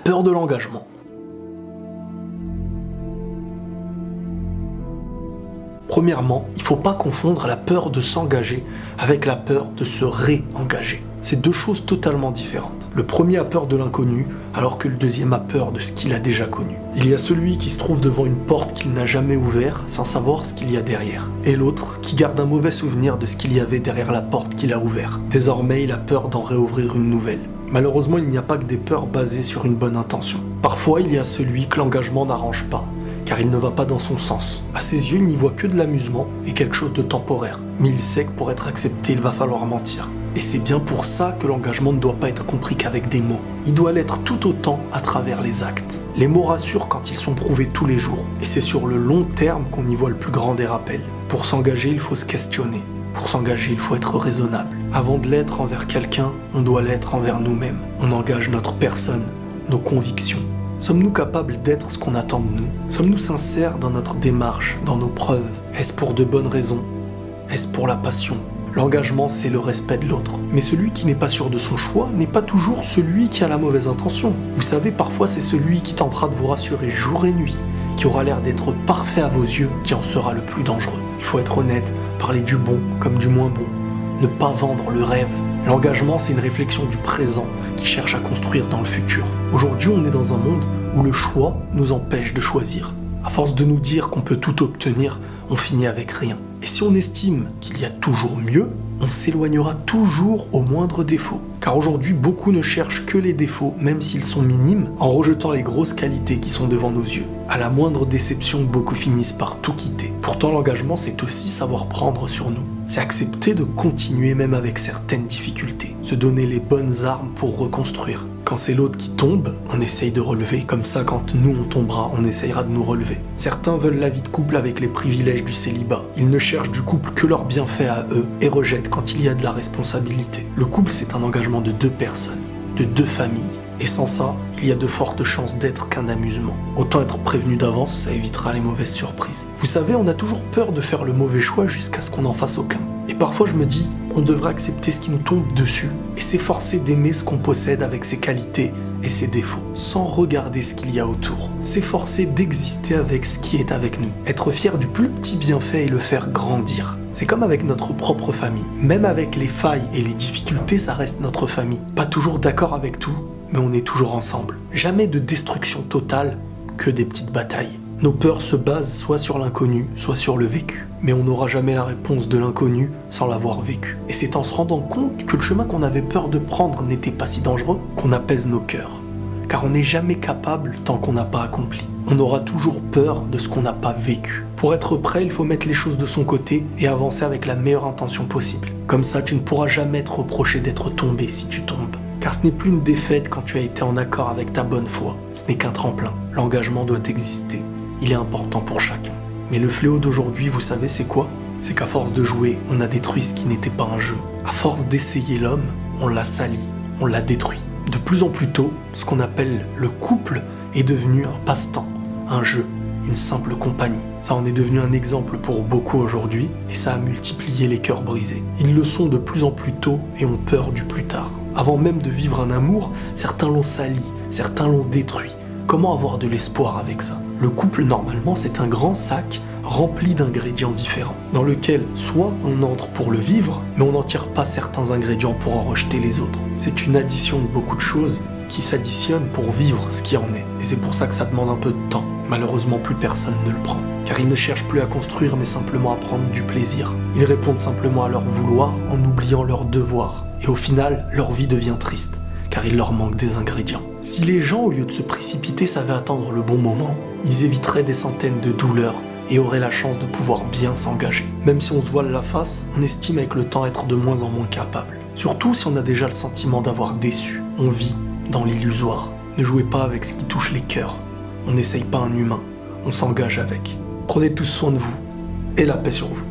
peur de l'engagement. Premièrement, il ne faut pas confondre la peur de s'engager avec la peur de se réengager. C'est deux choses totalement différentes. Le premier a peur de l'inconnu, alors que le deuxième a peur de ce qu'il a déjà connu. Il y a celui qui se trouve devant une porte qu'il n'a jamais ouverte sans savoir ce qu'il y a derrière. Et l'autre qui garde un mauvais souvenir de ce qu'il y avait derrière la porte qu'il a ouverte. Désormais, il a peur d'en réouvrir une nouvelle. Malheureusement, il n'y a pas que des peurs basées sur une bonne intention. Parfois, il y a celui que l'engagement n'arrange pas, car il ne va pas dans son sens. À ses yeux, il n'y voit que de l'amusement et quelque chose de temporaire. Mais il sait que pour être accepté, il va falloir mentir. Et c'est bien pour ça que l'engagement ne doit pas être compris qu'avec des mots. Il doit l'être tout autant à travers les actes. Les mots rassurent quand ils sont prouvés tous les jours. Et c'est sur le long terme qu'on y voit le plus grand des rappels. Pour s'engager, il faut se questionner. Pour s'engager, il faut être raisonnable. Avant de l'être envers quelqu'un, on doit l'être envers nous-mêmes. On engage notre personne, nos convictions. Sommes-nous capables d'être ce qu'on attend de nous? Sommes-nous sincères dans notre démarche, dans nos preuves? Est-ce pour de bonnes raisons? Est-ce pour la passion? L'engagement, c'est le respect de l'autre. Mais celui qui n'est pas sûr de son choix n'est pas toujours celui qui a la mauvaise intention. Vous savez, parfois c'est celui qui tentera de vous rassurer jour et nuit, qui aura l'air d'être parfait à vos yeux, qui en sera le plus dangereux. Il faut être honnête, parler du bon comme du moins bon. Ne pas vendre le rêve. L'engagement, c'est une réflexion du présent qui cherche à construire dans le futur. Aujourd'hui, on est dans un monde où le choix nous empêche de choisir. À force de nous dire qu'on peut tout obtenir, on finit avec rien. Et si on estime qu'il y a toujours mieux, on s'éloignera toujours au moindre défaut. Car aujourd'hui, beaucoup ne cherchent que les défauts, même s'ils sont minimes, en rejetant les grosses qualités qui sont devant nos yeux. À la moindre déception, beaucoup finissent par tout quitter. Pourtant, l'engagement, c'est aussi savoir prendre sur nous. C'est accepter de continuer même avec certaines difficultés. Se donner les bonnes armes pour reconstruire. Quand c'est l'autre qui tombe, on essaye de relever. Comme ça, quand nous on tombera, on essayera de nous relever. Certains veulent la vie de couple avec les privilèges du célibat. Ils ne cherchent du couple que leurs bienfaits à eux et rejettent quand il y a de la responsabilité. Le couple, c'est un engagement de deux personnes, de deux familles. Et sans ça, il y a de fortes chances d'être qu'un amusement. Autant être prévenu d'avance, ça évitera les mauvaises surprises. Vous savez, on a toujours peur de faire le mauvais choix jusqu'à ce qu'on n'en fasse aucun. Et parfois je me dis, on devrait accepter ce qui nous tombe dessus et s'efforcer d'aimer ce qu'on possède avec ses qualités et ses défauts, sans regarder ce qu'il y a autour. S'efforcer d'exister avec ce qui est avec nous. Être fier du plus petit bienfait et le faire grandir. C'est comme avec notre propre famille. Même avec les failles et les difficultés, ça reste notre famille. Pas toujours d'accord avec tout, mais on est toujours ensemble. Jamais de destruction totale, que des petites batailles. Nos peurs se basent soit sur l'inconnu, soit sur le vécu. Mais on n'aura jamais la réponse de l'inconnu sans l'avoir vécu. Et c'est en se rendant compte que le chemin qu'on avait peur de prendre n'était pas si dangereux qu'on apaise nos cœurs. Car on n'est jamais capable tant qu'on n'a pas accompli. On aura toujours peur de ce qu'on n'a pas vécu. Pour être prêt, il faut mettre les choses de son côté et avancer avec la meilleure intention possible. Comme ça, tu ne pourras jamais te reprocher d'être tombé si tu tombes. Car ce n'est plus une défaite quand tu as été en accord avec ta bonne foi. Ce n'est qu'un tremplin. L'engagement doit exister. Il est important pour chacun. Mais le fléau d'aujourd'hui, vous savez c'est quoi? C'est qu'à force de jouer, on a détruit ce qui n'était pas un jeu. À force d'essayer l'homme, on l'a sali, on l'a détruit. De plus en plus tôt, ce qu'on appelle le couple est devenu un passe-temps, un jeu, une simple compagnie. Ça en est devenu un exemple pour beaucoup aujourd'hui et ça a multiplié les cœurs brisés. Ils le sont de plus en plus tôt et ont peur du plus tard. Avant même de vivre un amour, certains l'ont sali, certains l'ont détruit. Comment avoir de l'espoir avec ça? Le couple, normalement, c'est un grand sac rempli d'ingrédients différents, dans lequel soit on entre pour le vivre, mais on n'en tire pas certains ingrédients pour en rejeter les autres. C'est une addition de beaucoup de choses qui s'additionnent pour vivre ce qui en est. Et c'est pour ça que ça demande un peu de temps. Malheureusement, plus personne ne le prend. Car ils ne cherchent plus à construire, mais simplement à prendre du plaisir. Ils répondent simplement à leur vouloir en oubliant leur devoir. Et au final, leur vie devient triste. Car il leur manque des ingrédients. Si les gens, au lieu de se précipiter, savaient attendre le bon moment, ils éviteraient des centaines de douleurs et auraient la chance de pouvoir bien s'engager. Même si on se voile la face, on estime avec le temps être de moins en moins capable. Surtout si on a déjà le sentiment d'avoir déçu. On vit dans l'illusoire. Ne jouez pas avec ce qui touche les cœurs. On n'essaye pas un humain, on s'engage avec. Prenez tous soin de vous et la paix sur vous.